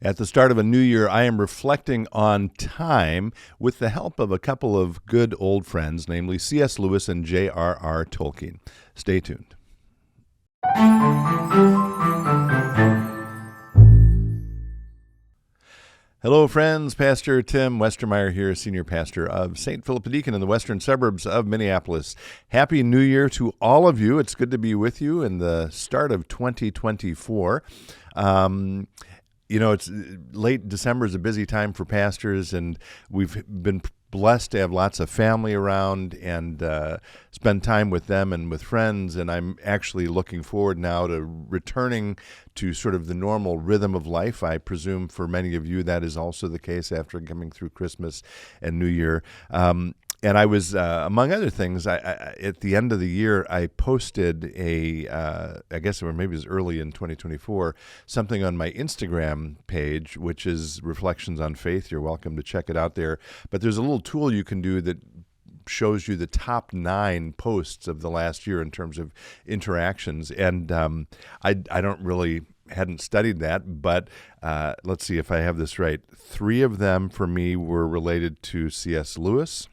At the start of a new year, I am reflecting on time with the help of a couple of good old friends, namely C.S. Lewis and J.R.R. Tolkien. Stay tuned. Hello, friends. Pastor Tim Westermeyer here, Senior Pastor of St. Philip Deacon in the western suburbs of Minneapolis. Happy New Year to all of you. It's good to be with you in the start of 2024. It's late December is a busy time for pastors, and we've been blessed to have lots of family around and spend time with them and with friends. And I'm actually looking forward now to returning to sort of the normal rhythm of life. I presume for many of you that is also the case after coming through Christmas and New Year. And I was, among other things, I at the end of the year, I posted I guess maybe it was early in 2024, something on my Instagram page, which is Reflections on Faith. You're welcome to check it out there. But there's a little tool you can do that shows you the top 9 posts of the last year in terms of interactions. And I hadn't studied that, but let's see if I have this right. 3 of them for me were related to C.S. Lewis.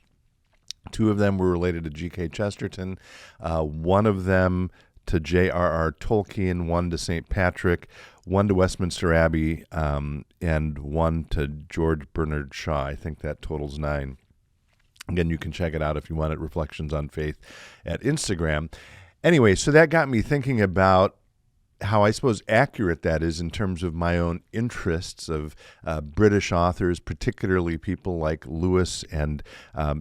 2 of them were related to G.K. Chesterton, 1 of them to J.R.R. Tolkien, 1 to St. Patrick, 1 to Westminster Abbey, and 1 to George Bernard Shaw. I think that totals 9. Again, you can check it out if you want it, Reflections on Faith at Instagram. Anyway, so that got me thinking about how I suppose accurate that is in terms of my own interests of British authors, particularly people like Lewis and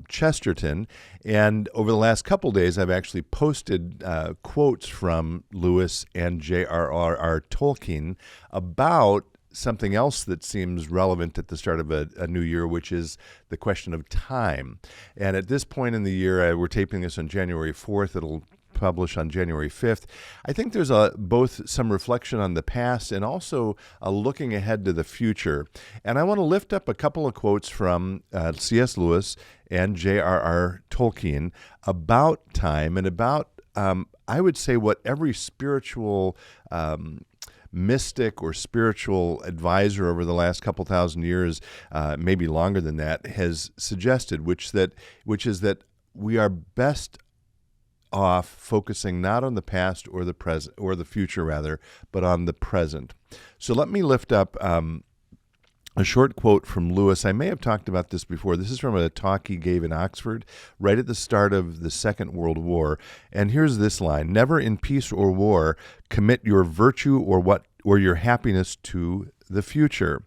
Chesterton. And over the last couple days, I've actually posted quotes from Lewis and J.R.R. Tolkien about something else that seems relevant at the start of a new year, which is the question of time. And at this point in the year, we're taping this on January 4th. It'll publish on January 5th. I think there's both some reflection on the past and also a looking ahead to the future. And I want to lift up a couple of quotes from C.S. Lewis and J.R.R. Tolkien about time and about, I would say, what every spiritual mystic or spiritual advisor over the last couple thousand years, maybe longer than that, has suggested, which is that we are best off focusing not on the past or the present or the future rather, but on the present. So let me lift up a short quote from Lewis. I may have talked about this before. This is from a talk he gave in Oxford right at the start of the Second World War. And here's this line: "Never in peace or war commit your virtue or your happiness to the future.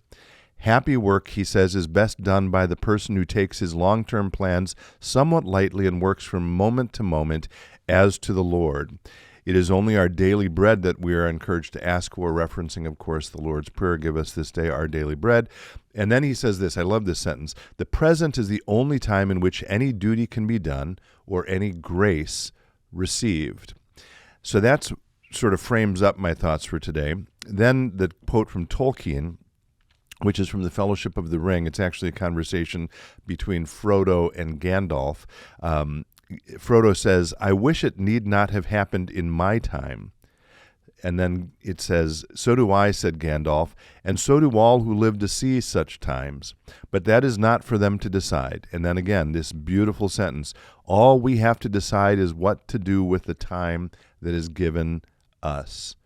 Happy work," he says, "is best done by the person who takes his long-term plans somewhat lightly and works from moment to moment as to the Lord. It is only our daily bread that we are encouraged to ask for," referencing, of course, the Lord's Prayer, "Give us this day our daily bread." And then he says this, I love this sentence: "The present is the only time in which any duty can be done or any grace received." So that's sort of frames up my thoughts for today. Then the quote from Tolkien, which is from the Fellowship of the Ring. It's actually a conversation between Frodo and Gandalf. Frodo says, "I wish it need not have happened in my time." And then it says, "So do I," said Gandalf, "and so do all who live to see such times. But that is not for them to decide." And then again, this beautiful sentence: "All we have to decide is what to do with the time that is given us."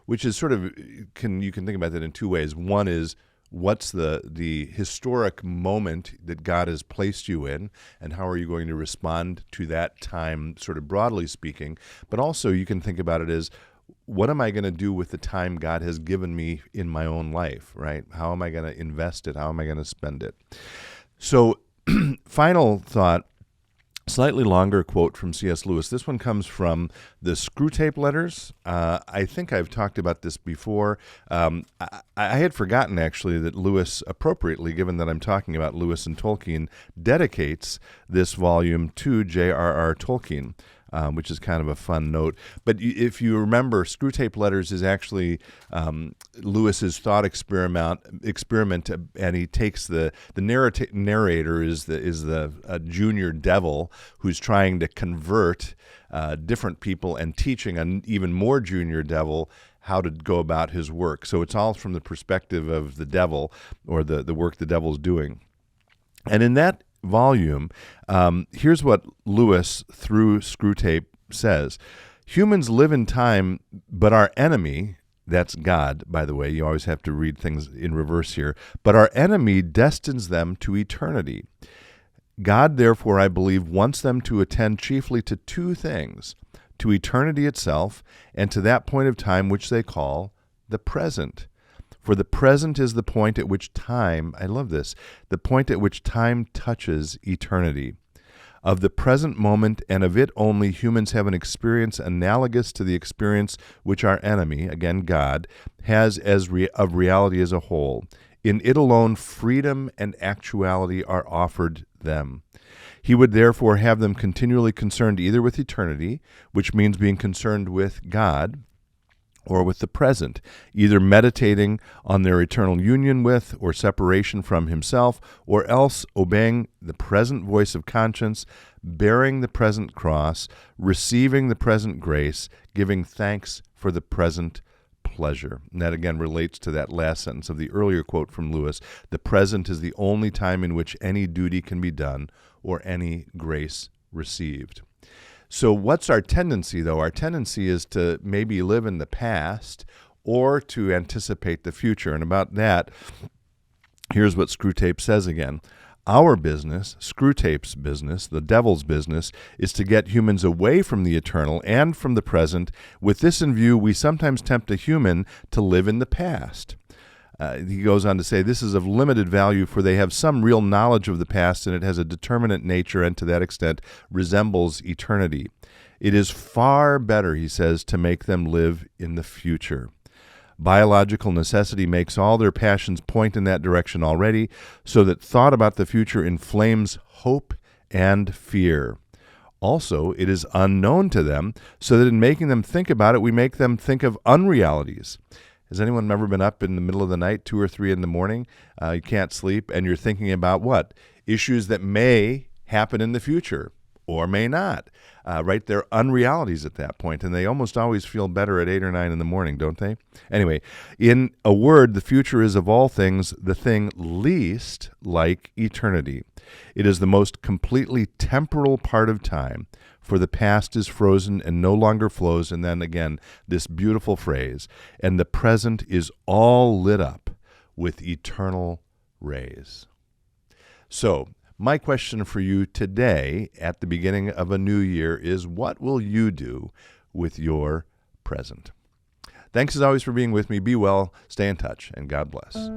Which is sort of, you can think about that in 2 ways. One is, what's the historic moment that God has placed you in, and how are you going to respond to that time, sort of broadly speaking? But also you can think about it as, what am I going to do with the time God has given me in my own life, right? How am I going to invest it? How am I going to spend it? So final thought, slightly longer quote from C.S. Lewis. This one comes from the Screwtape Letters. I think I've talked about this before. I had forgotten, actually, that Lewis, appropriately, given that I'm talking about Lewis and Tolkien, dedicates this volume to J.R.R. Tolkien, which is kind of a fun note. But if you remember, Screwtape Letters is actually Lewis's thought experiment, and he takes the narrator is the junior devil who's trying to convert different people and teaching an even more junior devil how to go about his work. So it's all from the perspective of the devil, or the work the devil's doing. And in that volume, here's what Lewis, through Screwtape, says. Humans live in time, but our enemy, that's God, by the way, you always have to read things in reverse here, but our enemy destines them to eternity. God, therefore, I believe, wants them to attend chiefly to two things: to eternity itself, and to that point of time which they call the present. For the present is the point at which time, I love this, the point at which time touches eternity. Of the present moment, and of it only, humans have an experience analogous to the experience which our enemy, again God, has of reality as a whole. In it alone, freedom and actuality are offered them. He would therefore have them continually concerned either with eternity, which means being concerned with God, or with the present, either meditating on their eternal union with or separation from himself, or else obeying the present voice of conscience, bearing the present cross, receiving the present grace, giving thanks for the present pleasure. And that again relates to that last sentence of the earlier quote from Lewis. The present is the only time in which any duty can be done or any grace received. So what's our tendency, though? Our tendency is to maybe live in the past or to anticipate the future. And about that, here's what Screwtape says again. Our business, Screwtape's business, the devil's business, is to get humans away from the eternal and from the present. With this in view, we sometimes tempt a human to live in the past. He goes on to say, this is of limited value, for they have some real knowledge of the past, and it has a determinate nature, and to that extent resembles eternity. It is far better, he says, to make them live in the future. Biological necessity makes all their passions point in that direction already, so that thought about the future inflames hope and fear. Also, it is unknown to them, so that in making them think about it, we make them think of unrealities. Has anyone ever been up in the middle of the night, 2 or 3 in the morning, you can't sleep, and you're thinking about what? Issues that may happen in the future or may not, right? They're unrealities at that point, and they almost always feel better at 8 or 9 in the morning, don't they? Anyway, in a word, the future is of all things the thing least like eternity. It is the most completely temporal part of time, for the past is frozen and no longer flows, and then again, this beautiful phrase, and the present is all lit up with eternal rays. So, my question for you today at the beginning of a new year is, what will you do with your present? Thanks as always for being with me. Be well, stay in touch, and God bless.